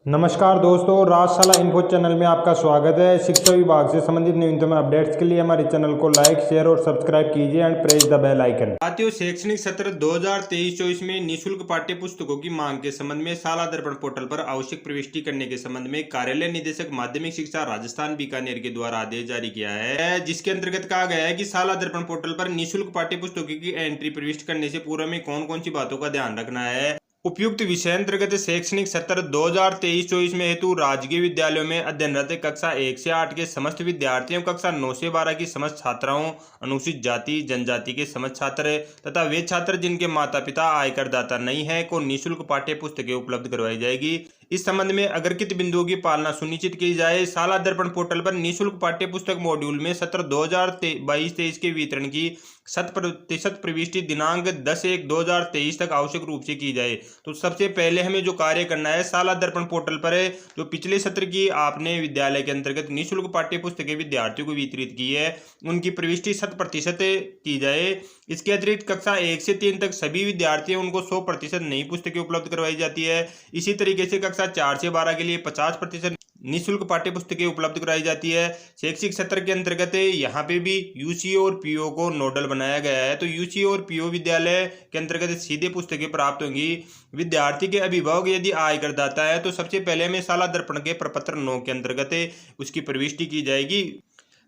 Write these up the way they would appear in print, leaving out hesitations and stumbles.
नमस्कार दोस्तों, राजशाला info channel में आपका स्वागत है। शिक्षा विभाग से संबंधित न्यूनतम अपडेट्स के लिए हमारे चैनल को लाइक, शेयर और सब्सक्राइब कीजिए and press the bell icon. साथियों, शैक्षणिक सत्र 2023-24 में निःशुल्क पाठ्य पुस्तकों की मांग के संबंध में शाला दर्पण पोर्टल पर आवश्यक प्रविष्टि करने के संबंध में कार्यालय निदेशक माध्यमिक शिक्षा राजस्थान बीकानेर के द्वारा आदेश जारी किया है, जिसके अंतर्गत कहा गया है कि शाला दर्पण पोर्टल पर निःशुल्क पाठ्य पुस्तकों की एंट्री प्रविष्ट करने से पूर्व में कौन कौन सी बातों का ध्यान रखना है। उपयुक्त विषय अंतर्गत शैक्षणिक सत्र 2023-24 में हेतु राजकीय विद्यालयों में अध्ययनरत कक्षा 1 से 8 के समस्त विद्यार्थियों, कक्षा 9 से 12 की समस्त छात्राओं, अनुसूचित जाति जनजाति के समस्त छात्र तथा वे छात्र जिनके माता पिता आयकरदाता नहीं है को निःशुल्क पाठ्य पुस्तकें उपलब्ध करवाई जाएगी। इस संबंध में अग्रलिखित बिंदुओं की पालना सुनिश्चित की जाए। शाला दर्पण पोर्टल पर निःशुल्क पाठ्य पुस्तक मॉड्यूल में सत्र 2022-23 के वितरण की 100% प्रविष्टि दिनांक 10/1/2023 तक आवश्यक रूप से की जाए। तो सबसे पहले हमें जो कार्य करना है, शाला दर्पण पोर्टल पर जो पिछले सत्र की आपने विद्यालय के अंतर्गत निःशुल्क पाठ्य पुस्तकें विद्यार्थियों को वितरित की है, उनकी प्रविष्टि 100% की जाए। इसके अतिरिक्त कक्षा 1 से 3 तक सभी विद्यार्थी उनको 100% नई पुस्तकें उपलब्ध करवाई जाती है। इसी तरीके से कक्षा 4 से 12 के लिए 50% निःशुल्क पाठ्य पुस्तकें उपलब्ध कराई जाती है। शैक्षिक सत्र के अंतर्गत यहाँ पे भी यूसी और पीओ को नोडल बनाया गया है। तो यूसी और पीओ विद्यालय के अंतर्गत सीधे पुस्तकें प्राप्त होंगी। विद्यार्थी के अभिभावक यदि आयकरदाता है तो सबसे पहले हमें शाला दर्पण के प्रपत्र 9 के अंतर्गत उसकी प्रविष्टि की जाएगी।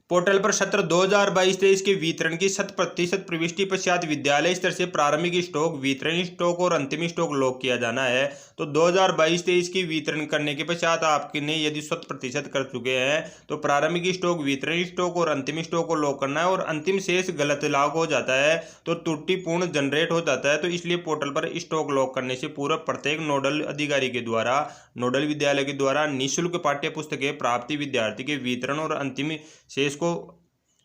पोर्टल पर सत्र 2022-23 के वितरण की 100% प्रविष्टि पश्चात विद्यालय स्तर से प्रारंभिक स्टॉक, वितरण स्टॉक और अंतिम स्टॉक लॉक किया जाना है। तो 2022-23 की वितरण करने के पश्चात आपने यदि 100% कर चुके हैं तो प्रारंभिक स्टॉक, वितरण स्टॉक और अंतिम स्टॉक को लॉक करना है। और अंतिम शेष गलत लॉक हो जाता है तो त्रुटिपूर्ण जनरेट हो जाता है। तो इसलिए पोर्टल पर स्टॉक लॉक करने से पूर्व प्रत्येक नोडल अधिकारी के द्वारा, नोडल विद्यालय के द्वारा निःशुल्क पाठ्य पुस्तकें प्राप्ति विद्यार्थी के वितरण और अंतिम शेष को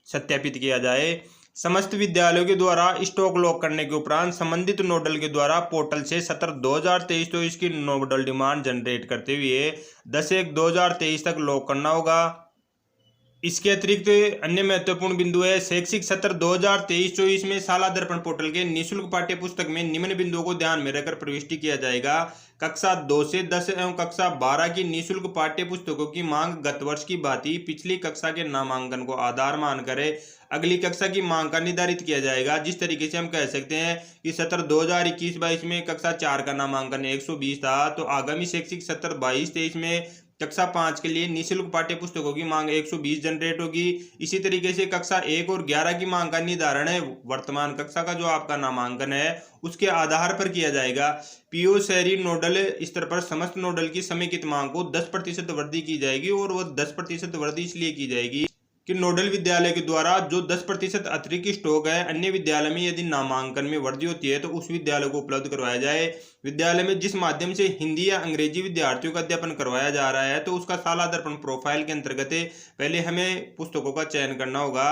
सत्यापित किया जाए। समस्त विद्यालयों के द्वारा स्टॉक लॉक करने के उपरांत संबंधित नोडल के द्वारा पोर्टल से सत्र 2023-24 की नोडल डिमांड जनरेट करते हुए 10/1/2023 तक लॉक करना होगा। इसके अतिरिक्त अन्य महत्वपूर्ण बिंदु है, शैक्षिक सत्र 2023-24 में शाला दर्पण पोर्टल के निःशुल्क पाठ्य पुस्तक में निम्न बिंदुओं को ध्यान में रखकर प्रविष्टि किया जाएगा। कक्षा 2 से 10 एवं कक्षा 12 की निःशुल्क पाठ्य पुस्तकों की मांग गत वर्ष की भांति पिछली कक्षा के नामांकन को आधार मानकर अगली कक्षा की मांग का निर्धारित किया जाएगा। जिस तरीके से हम कह सकते हैं कि सत्र 2021-22 में कक्षा 4 का नामांकन 120 था, तो आगामी शैक्षिक सत्र 22-23 में कक्षा 5 के लिए निःशुल्क पाठ्य पुस्तकों की मांग 120 जनरेट होगी। इसी तरीके से कक्षा 1 और 11 की मांग का निर्धारण है वर्तमान कक्षा का जो आपका नामांकन है उसके आधार पर किया जाएगा। पीओ शहरी नोडल स्तर पर समस्त नोडल की समेकित मांग को 10% वृद्धि की जाएगी। और वह 10% वृद्धि इसलिए की जाएगी कि नोडल विद्यालय के द्वारा जो 10% अतिरिक्त स्टॉक है अन्य विद्यालय में यदि नामांकन में वृद्धि होती है तो उस विद्यालय को उपलब्ध करवाया जाए। विद्यालय में जिस माध्यम से हिंदी या अंग्रेजी विद्यार्थियों का अध्यापन करवाया जा रहा है तो उसका शाला दर्पण प्रोफाइल के अंतर्गत पहले हमें पुस्तकों का चयन करना होगा।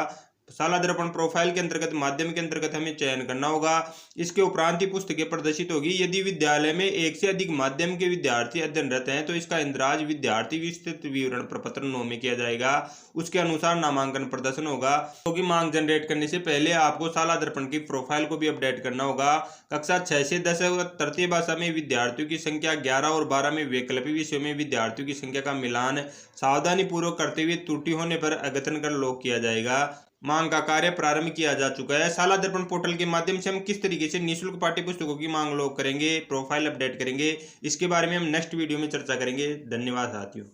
शाला दर्पण प्रोफाइल के अंतर्गत, माध्यम के अंतर्गत हमें चयन करना होगा। इसके उपरांत ही पुस्तकें प्रदर्शित होगी। यदि विद्यालय में एक से अधिक माध्यम के विद्यार्थी अध्ययनरत हैं तो इसका इंद्राज विद्यार्थी विस्तृत विवरण प्रपत्र 9 में किया जाएगा। उसके अनुसार नामांकन प्रदर्शन होगा। क्योंकि मांग जनरेट करने से पहले आपको शाला दर्पण की प्रोफाइल को भी अपडेट करना होगा। कक्षा 6 से 10 तृतीय भाषा में विद्यार्थियों की संख्या, 11 और 12 में वैकल्पिक विषयों में विद्यार्थियों की संख्या का मिलान सावधानी पूर्वक करते हुए त्रुटि होने पर अद्यतन कर लॉक किया जाएगा। मांग का कार्य प्रारंभ किया जा चुका है। शाला दर्पण पोर्टल के माध्यम से हम किस तरीके से निःशुल्क पाठ्य पुस्तकों की मांग लॉक करेंगे, प्रोफाइल अपडेट करेंगे, इसके बारे में हम नेक्स्ट वीडियो में चर्चा करेंगे। धन्यवाद साथियों।